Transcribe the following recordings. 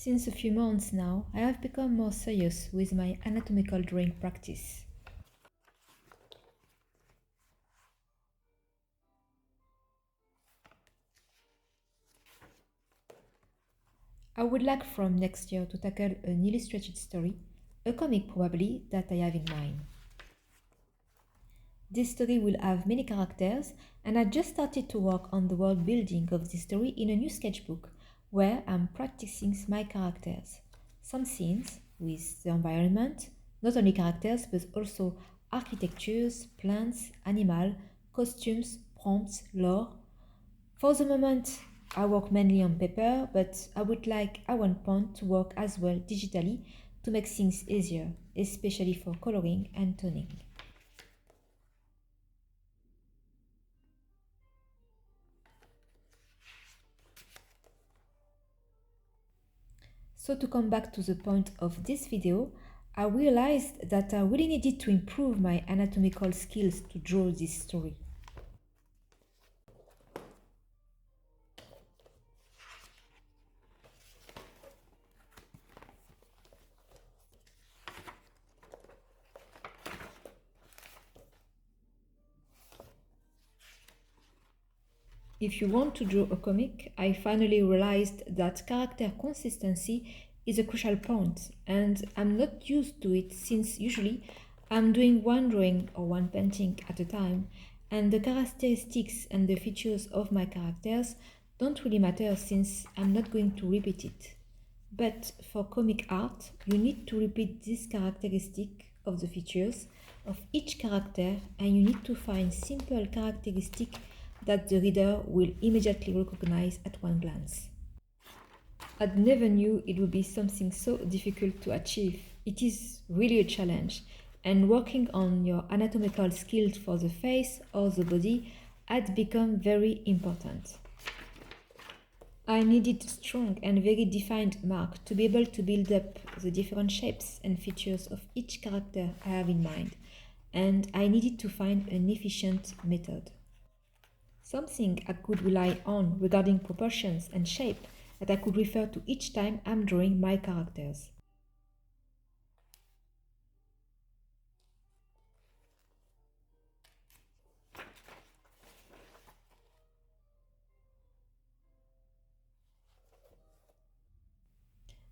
Since a few months now, I have become more serious with my anatomical drawing practice. I would like from next year to tackle an illustrated story, a comic probably, that I have in mind. This story will have many characters, and I just started to work on the world building of this story in a new sketchbook where I'm practicing my characters. Some scenes with the environment, not only characters but also architectures, plants, animal, costumes, prompts, lore. For the moment, I work mainly on paper, but I would like at one point to work as well digitally to make things easier, especially for coloring and toning. So to come back to the point of this video, I realized that I really needed to improve my anatomical skills to draw this story. If you want to draw a comic, I finally realized that character consistency is a crucial point, and I'm not used to it since usually I'm doing one drawing or one painting at a time, and the characteristics and the features of my characters don't really matter since I'm not going to repeat it. But for comic art, you need to repeat this characteristic of the features of each character, and you need to find simple characteristic that the reader will immediately recognize at one glance. I never knew it would be something so difficult to achieve. It is really a challenge, and working on your anatomical skills for the face or the body had become very important. I needed strong and very defined mark to be able to build up the different shapes and features of each character I have in mind, and I needed to find an efficient method. Something I could rely on regarding proportions and shape that I could refer to each time I'm drawing my characters.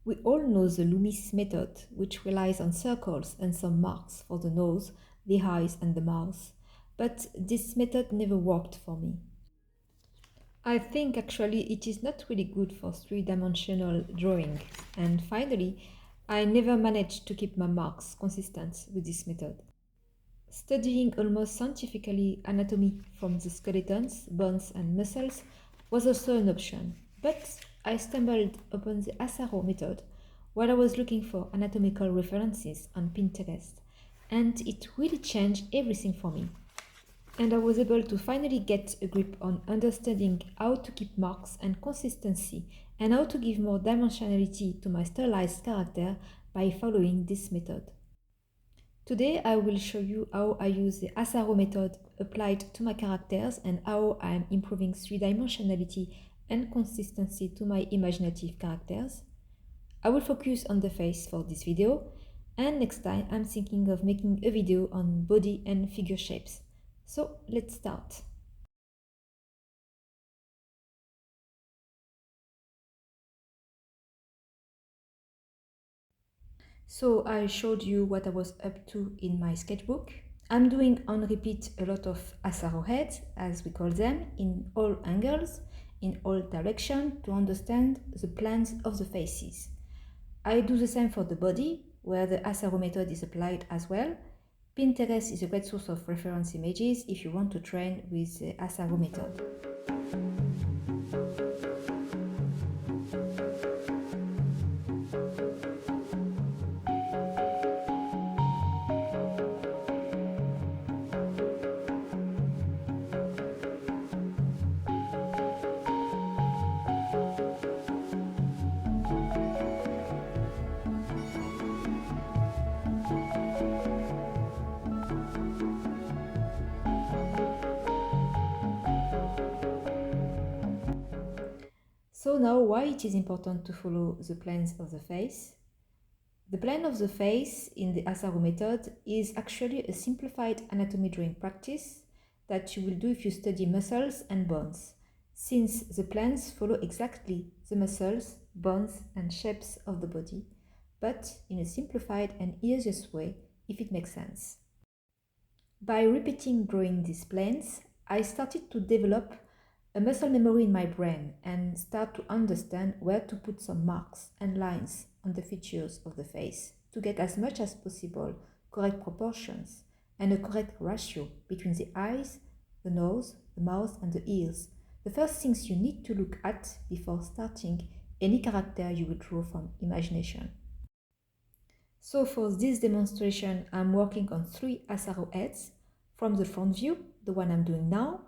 We all know the Loomis method, which relies on circles and some marks for the nose, the eyes, and the mouth. But this method never worked for me. I think actually it is not really good for three-dimensional drawing, and finally, I never managed to keep my marks consistent with this method. Studying almost scientifically anatomy from the skeletons, bones, and muscles was also an option, but I stumbled upon the Asaro method while I was looking for anatomical references on Pinterest, and it really changed everything for me. And I was able to finally get a grip on understanding how to keep marks and consistency and how to give more dimensionality to my stylized character by following this method. Today I will show you how I use the Asaro method applied to my characters and how I am improving three-dimensionality and consistency to my imaginative characters. I will focus on the face for this video, and next time I'm thinking of making a video on body and figure shapes. So let's start. So I showed you what I was up to in my sketchbook. I'm doing on repeat a lot of Asaro heads, as we call them, in all angles, in all directions to understand the plans of the faces. I do the same for the body, where the Asaro method is applied as well. Pinterest is a great source of reference images if you want to train with the Asaro method. So now why it is important to follow the planes of the face? The plane of the face in the Asaro method is actually a simplified anatomy drawing practice that you will do if you study muscles and bones, since the planes follow exactly the muscles, bones and shapes of the body, but in a simplified and easiest way if it makes sense. By repeating drawing these planes, I started to develop a muscle memory in my brain and start to understand where to put some marks and lines on the features of the face to get as much as possible correct proportions and a correct ratio between the eyes, the nose, the mouth and the ears. The first things you need to look at before starting any character you will draw from imagination. So for this demonstration, I'm working on 3 Asaro heads from the front view, the one I'm doing now,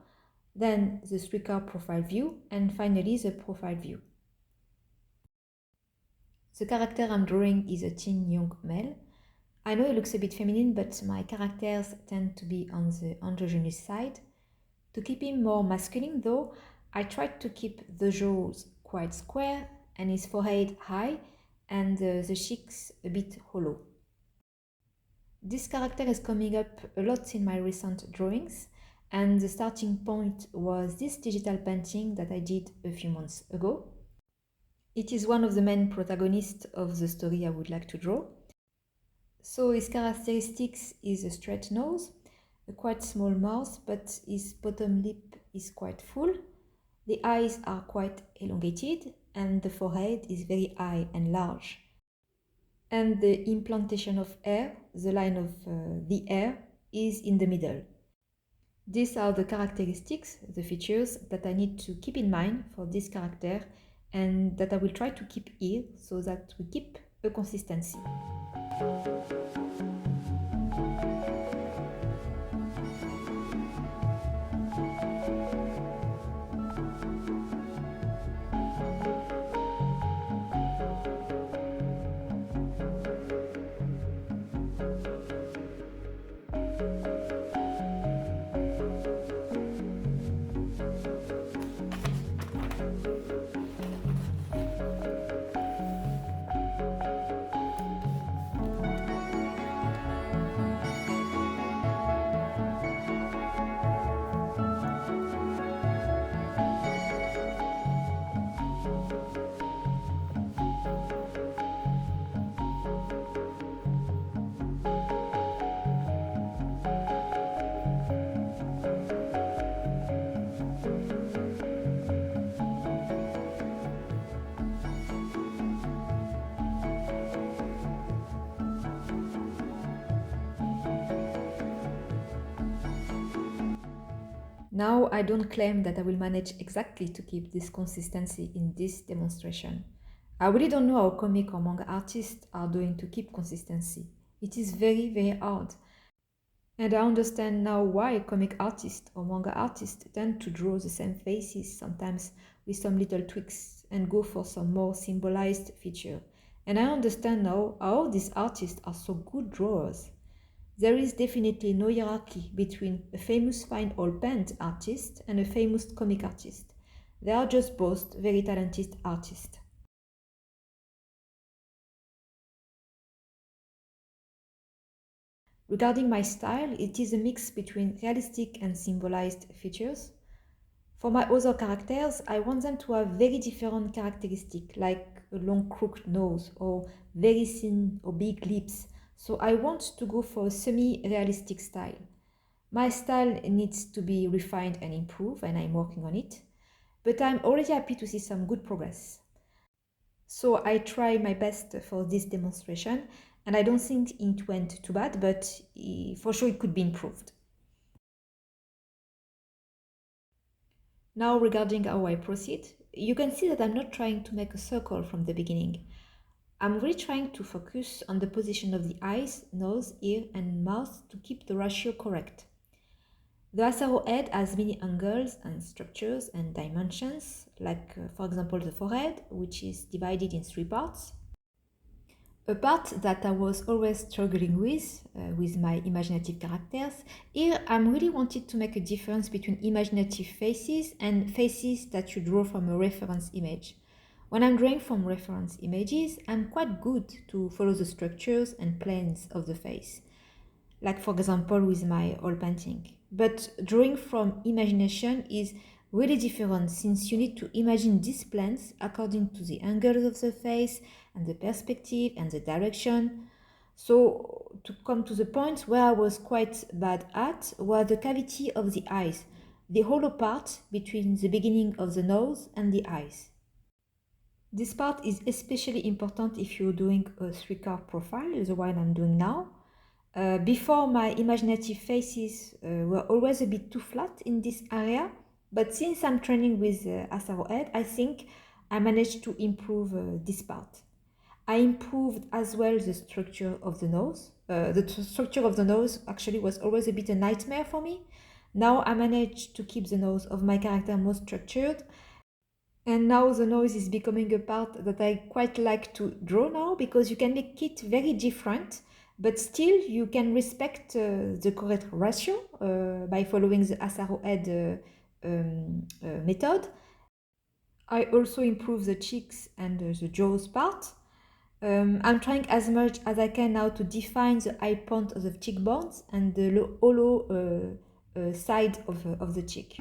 then the 3-card profile view, and finally the profile view. The character I'm drawing is a teen young male. I know it looks a bit feminine, but my characters tend to be on the androgynous side. To keep him more masculine though, I tried to keep the jaws quite square and his forehead high and the cheeks a bit hollow. This character is coming up a lot in my recent drawings, and the starting point was this digital painting that I did a few months ago. It is one of the main protagonists of the story I would like to draw. So his characteristics is a straight nose, a quite small mouth, but his bottom lip is quite full. The eyes are quite elongated, and the forehead is very high and large. And the implantation of hair, the line of the hair, is in the middle. These are the characteristics, the features that I need to keep in mind for this character and that I will try to keep here so that we keep a consistency. Now I don't claim that I will manage exactly to keep this consistency in this demonstration. I really don't know how comic or manga artists are doing to keep consistency. It is very, very hard. And I understand now why comic artists or manga artists tend to draw the same faces, sometimes with some little tweaks, and go for some more symbolized feature. And I understand now how these artists are so good drawers. There is definitely no hierarchy between a famous fine oil paint artist and a famous comic artist. They are just both very talented artists. Regarding my style, it is a mix between realistic and symbolized features. For my other characters, I want them to have very different characteristics, like a long crooked nose or very thin or big lips. So I want to go for a semi-realistic style. My style needs to be refined and improved, and I'm working on it. But I'm already happy to see some good progress. So I try my best for this demonstration, and I don't think it went too bad, but for sure it could be improved. Now regarding how I proceed, you can see that I'm not trying to make a circle from the beginning. I'm really trying to focus on the position of the eyes, nose, ear and mouth to keep the ratio correct. The Asaro head has many angles and structures and dimensions, like for example the forehead, which is divided in 3 parts. A part that I was always struggling with my imaginative characters. Here I'm really wanted to make a difference between imaginative faces and faces that you draw from a reference image. When I'm drawing from reference images, I'm quite good to follow the structures and planes of the face, like for example with my oil painting. But drawing from imagination is really different since you need to imagine these plans according to the angles of the face and the perspective and the direction. So to come to the point where I was quite bad at was the cavity of the eyes, the hollow part between the beginning of the nose and the eyes. This part is especially important if you're doing a three-card profile, the one I'm doing now. Before, my imaginative faces were always a bit too flat in this area, but since I'm training with Asaro head, I think I managed to improve this part. I improved as well the structure of the nose. The structure of the nose actually was always a bit a nightmare for me. Now I managed to keep the nose of my character more structured, and now the nose is becoming a part that I quite like to draw now because you can make it very different, but still you can respect the correct ratio by following the Asaro head method. I also improve the cheeks and the jaws part. I'm trying as much as I can now to define the high point of the cheekbones and the hollow side of the cheek.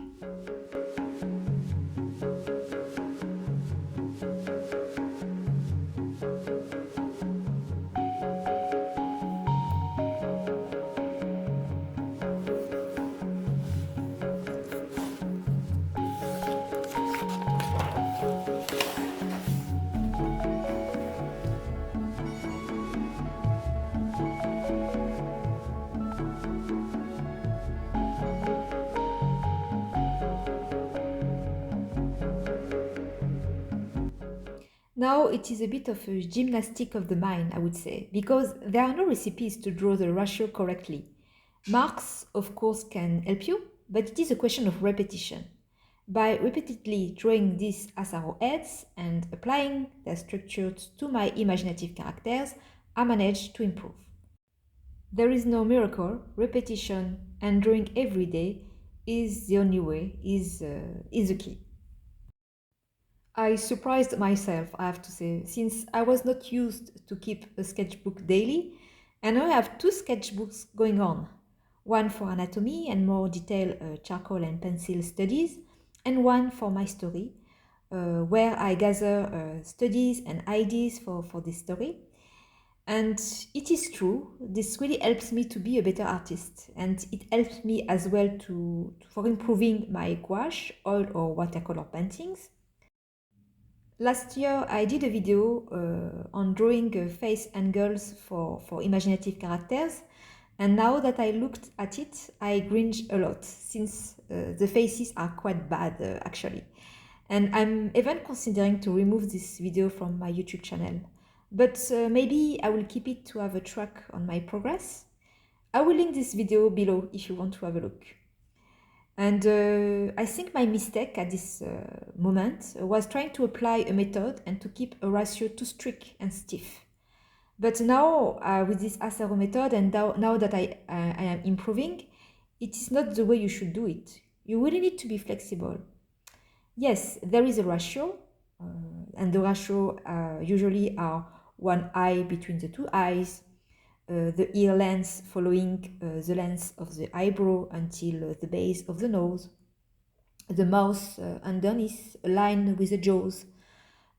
Now it is a bit of a gymnastic of the mind, I would say, because there are no recipes to draw the ratio correctly. Marks, of course, can help you, but it is a question of repetition. By repeatedly drawing these Asaro heads and applying their structures to my imaginative characters, I managed to improve. There is no miracle, repetition and drawing every day is the only way, is the key. I surprised myself, I have to say, since I was not used to keep a sketchbook daily, and now I have two sketchbooks going on. One for anatomy and more detailed charcoal and pencil studies, and one for my story, where I gather studies and ideas for this story. And it is true, this really helps me to be a better artist, and it helps me as well for improving my gouache, oil or watercolor paintings. Last year, I did a video on drawing face angles for imaginative characters, and now that I looked at it, I cringe a lot since the faces are quite bad actually. And I'm even considering to remove this video from my YouTube channel. But maybe I will keep it to have a track on my progress. I will link this video below if you want to have a look. And I think my mistake at this moment was trying to apply a method and to keep a ratio too strict and stiff. But now, with this Asaro method, and now that I am improving, it is not the way you should do it. You really need to be flexible. Yes, there is a ratio, and the ratio usually are one eye between the two eyes, the ear length following the length of the eyebrow until the base of the nose, the mouth underneath aligned with the jaws,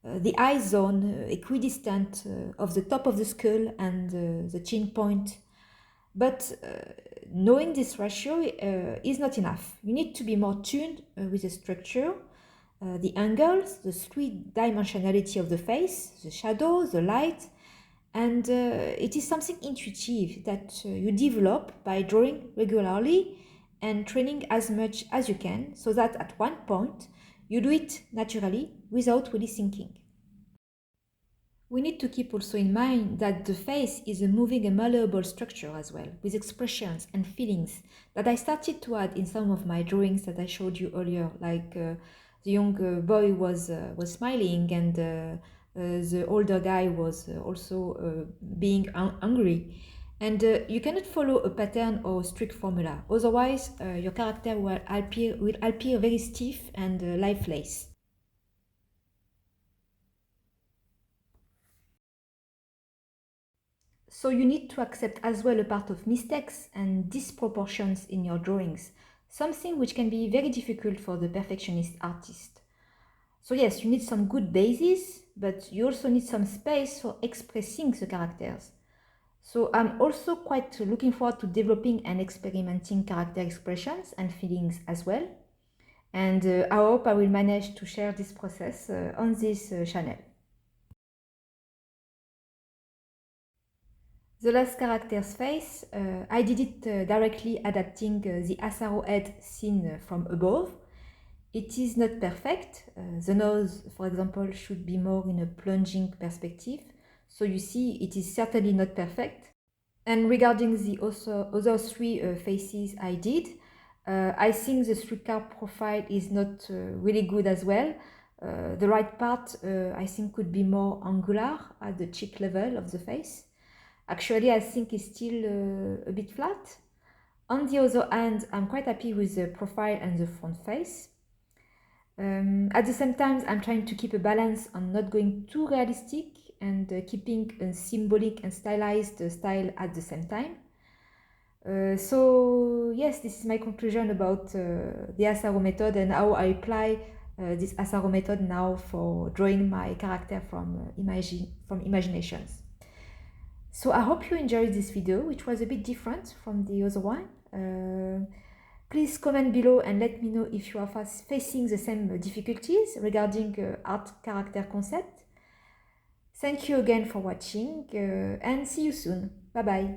the eye zone equidistant of the top of the skull and the chin point. But knowing this ratio is not enough. You need to be more tuned with the structure, the angles, the three-dimensionality of the face, the shadow, the light, and it is something intuitive that you develop by drawing regularly and training as much as you can, so that at one point you do it naturally without really thinking. We need to keep also in mind that the face is a moving and malleable structure as well, with expressions and feelings that I started to add in some of my drawings that I showed you earlier, like the young boy was smiling and the older guy was also being angry. And you cannot follow a pattern or strict formula, otherwise your character will appear very stiff and lifeless. So you need to accept as well a part of mistakes and disproportions in your drawings, something which can be very difficult for the perfectionist artist. So yes, you need some good basis, but you also need some space for expressing the characters. So I'm also quite looking forward to developing and experimenting character expressions and feelings as well. And I hope I will manage to share this process on this channel. The last character's face, I did it directly adapting the Asaro head seen from above. It is not perfect. The nose, for example, should be more in a plunging perspective. So you see, it is certainly not perfect. And regarding the other three faces I did, I think the streetcar profile is not really good as well. The right part, I think, could be more angular at the cheek level of the face. Actually, I think it's still a bit flat. On the other hand, I'm quite happy with the profile and the front face. At the same time, I'm trying to keep a balance on not going too realistic and keeping a symbolic and stylized style at the same time. So yes, this is my conclusion about the Asaro method and how I apply this Asaro method now for drawing my character from imaginations. So I hope you enjoyed this video, which was a bit different from the other one. Please comment below and let me know if you are facing the same difficulties regarding art character concept. Thank you again for watching and see you soon. Bye bye.